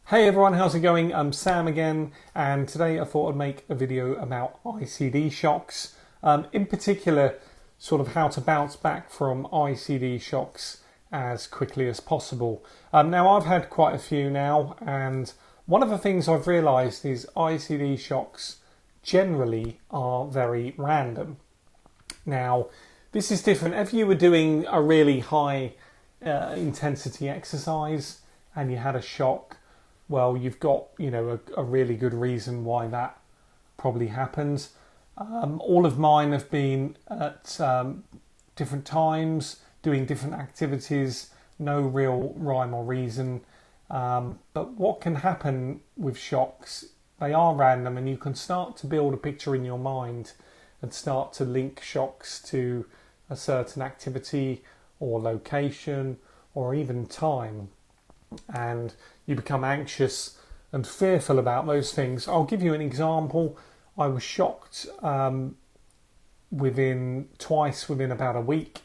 Hey everyone, how's it going? I'm Sam again, and today I thought I'd make a video about ICD shocks. In particular, sort of how to bounce back from ICD shocks as quickly as possible. Now I've had quite a few now, and one of the things I've realised is ICD shocks generally are very random. Now, this is different. If you were doing a really high intensity exercise and you had a shock, well, you've got, a really good reason why that probably happens. All of mine have been at different times, doing different activities, no real rhyme or reason. But what can happen with shocks, they are random, and you can start to build a picture in your mind and start to link shocks to a certain activity or location or even time. And you become anxious and fearful about those things. I'll give you an example. I was shocked twice within about a week,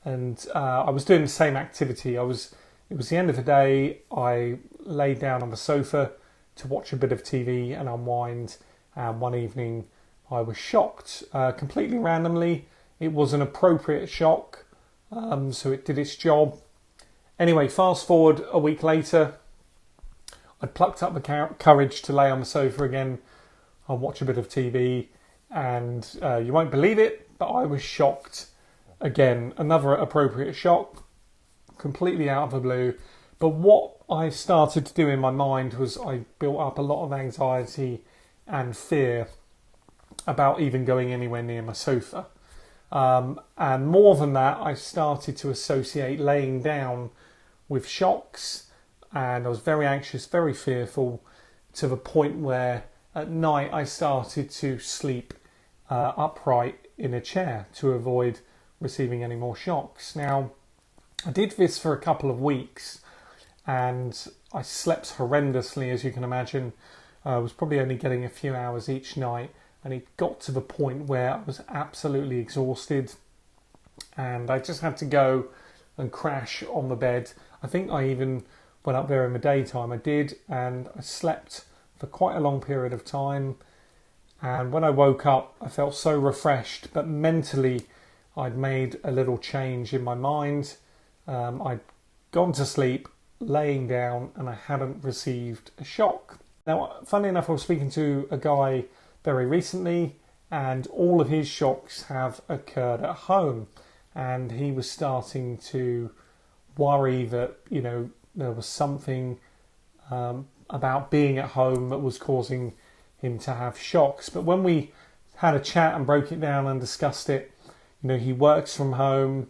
and I was doing the same activity. It was the end of the day. I laid down on the sofa to watch a bit of TV and unwind, and one evening I was shocked completely randomly. It was an appropriate shock, so it did its job. Anyway, fast forward a week later, I'd plucked up the courage to lay on the sofa again. I'll watch a bit of TV, and you won't believe it, but I was shocked again. Another appropriate shock, completely out of the blue. But what I started to do in my mind was I built up a lot of anxiety and fear about even going anywhere near my sofa. And more than that, I started to associate laying down with shocks, and I was very anxious, very fearful, to the point where at night I started to sleep upright in a chair to avoid receiving any more shocks. Now, I did this for a couple of weeks, and I slept horrendously, as you can imagine. I was probably only getting a few hours each night, and it got to the point where I was absolutely exhausted, and I just had to go and crash on the bed. I think I even went up there in the daytime. I did, and I slept for quite a long period of time. And when I woke up, I felt so refreshed, but mentally I'd made a little change in my mind. I'd gone to sleep, laying down, and I hadn't received a shock. Now, funnily enough, I was speaking to a guy very recently, and all of his shocks have occurred at home, and he was starting to worry that there was something about being at home that was causing him to have shocks. But when we had a chat and broke it down and discussed it, he works from home,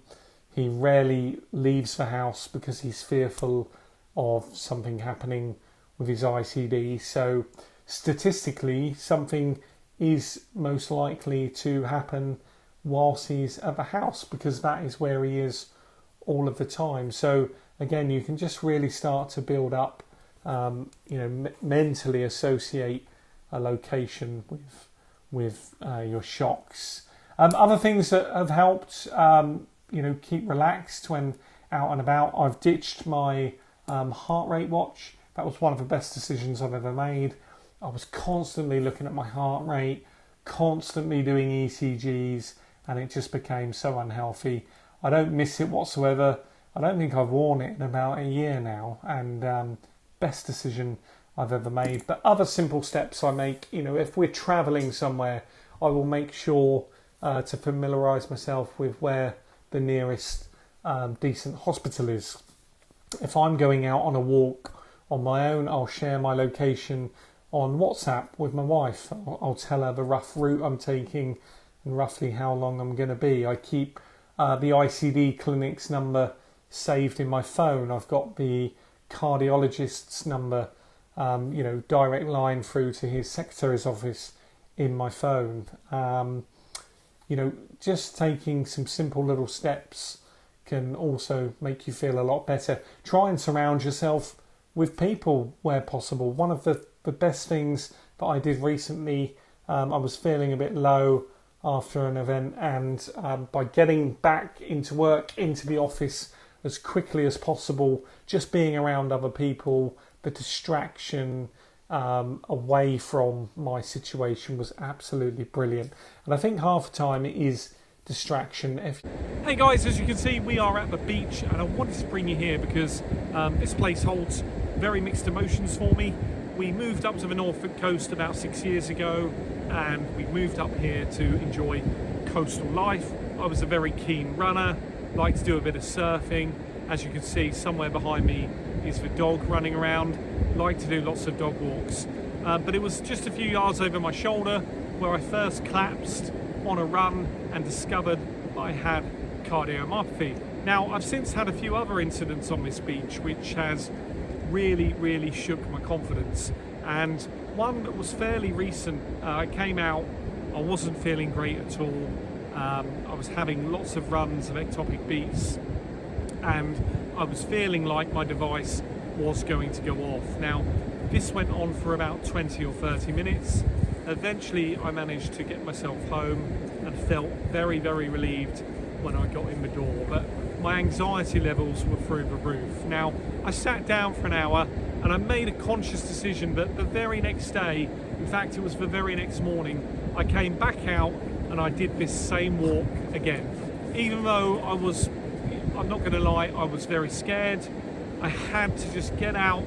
he rarely leaves the house because he's fearful of something happening with his ICD. So statistically, something is most likely to happen whilst he's at the house, because that is where he is all of the time. So again, you can just really start to build up, mentally associate a location with your shocks. Other things that have helped, keep relaxed when out and about. I've ditched my heart rate watch. That was one of the best decisions I've ever made. I was constantly looking at my heart rate, constantly doing ECGs, and it just became so unhealthy. I don't miss it whatsoever. I don't think I've worn it in about a year now, and best decision I've ever made. But other simple steps I make, if we're travelling somewhere, I will make sure to familiarise myself with where the nearest decent hospital is. If I'm going out on a walk on my own, I'll share my location on WhatsApp with my wife. I'll tell her the rough route I'm taking and roughly how long I'm going to be. I keep the ICD clinic's number saved in my phone. I've got the cardiologist's number, direct line through to his secretary's office in my phone. Just taking some simple little steps can also make you feel a lot better. Try and surround yourself with people where possible. One of the best things that I did recently, I was feeling a bit low after an event, and by getting back into work, into the office as quickly as possible, just being around other people, the distraction away from my situation was absolutely brilliant. And I think half the time it is distraction. Hey guys, as you can see, we are at the beach, and I wanted to bring you here because this place holds very mixed emotions for me. We moved up to the Norfolk coast about 6 years ago, and we moved up here to enjoy coastal life. I was a very keen runner, liked to do a bit of surfing. As you can see, somewhere behind me is the dog running around. Like to do lots of dog walks. But it was just a few yards over my shoulder where I first collapsed on a run and discovered I had cardiomyopathy. Now, I've since had a few other incidents on this beach which has really shook my confidence. And one that was fairly recent, I came out, I wasn't feeling great at all. I was having lots of runs of ectopic beats, and I was feeling like my device was going to go off. Now, this went on for about 20 or 30 minutes. Eventually, I managed to get myself home and felt very relieved when I got in the door, but my anxiety levels were through the roof. Now, I sat down for an hour and I made a conscious decision that the very next day, in fact, it was the very next morning, I came back out and I did this same walk again. Even though I'm not going to lie, I was very scared. I had to just get out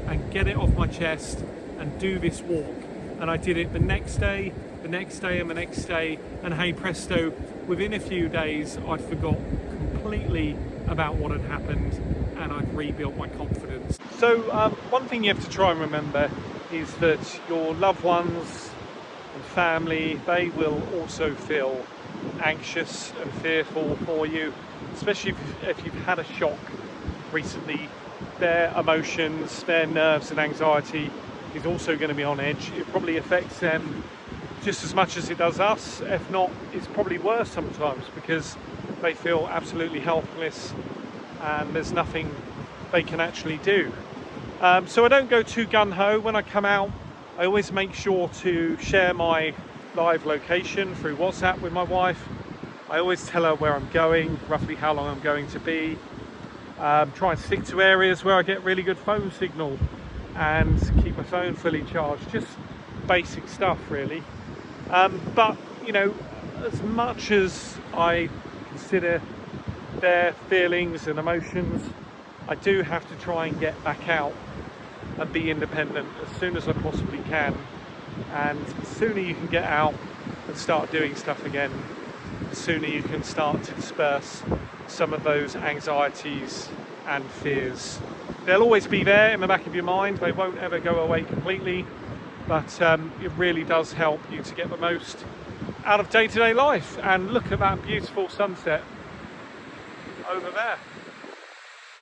and get it off my chest and do this walk. And I did it the next day, the next day, and the next day. And hey presto, within a few days, I'd forgot completely about what had happened, and I'd rebuilt my confidence. So one thing you have to try and remember is that your loved ones and family, they will also feel anxious and fearful for you, especially if you've had a shock recently. Their emotions, their nerves and anxiety is also going to be on edge. It probably affects them just as much as it does us. If not, it's probably worse sometimes, because they feel absolutely helpless and there's nothing they can actually do. So I don't go too gung-ho when I come out. I always make sure to share my live location through WhatsApp with my wife. I always tell her where I'm going, roughly how long I'm going to be. Try and stick to areas where I get really good phone signal and keep my phone fully charged. Just basic stuff, really. But, you know, as much as I consider their feelings and emotions, I do have to try and get back out and be independent as soon as I possibly can. And the sooner you can get out and start doing stuff again, the sooner you can start to disperse some of those anxieties and fears. They'll always be there in the back of your mind. They won't ever go away completely, but it really does help you to get the most out of day-to-day life. And look at that beautiful sunset over there.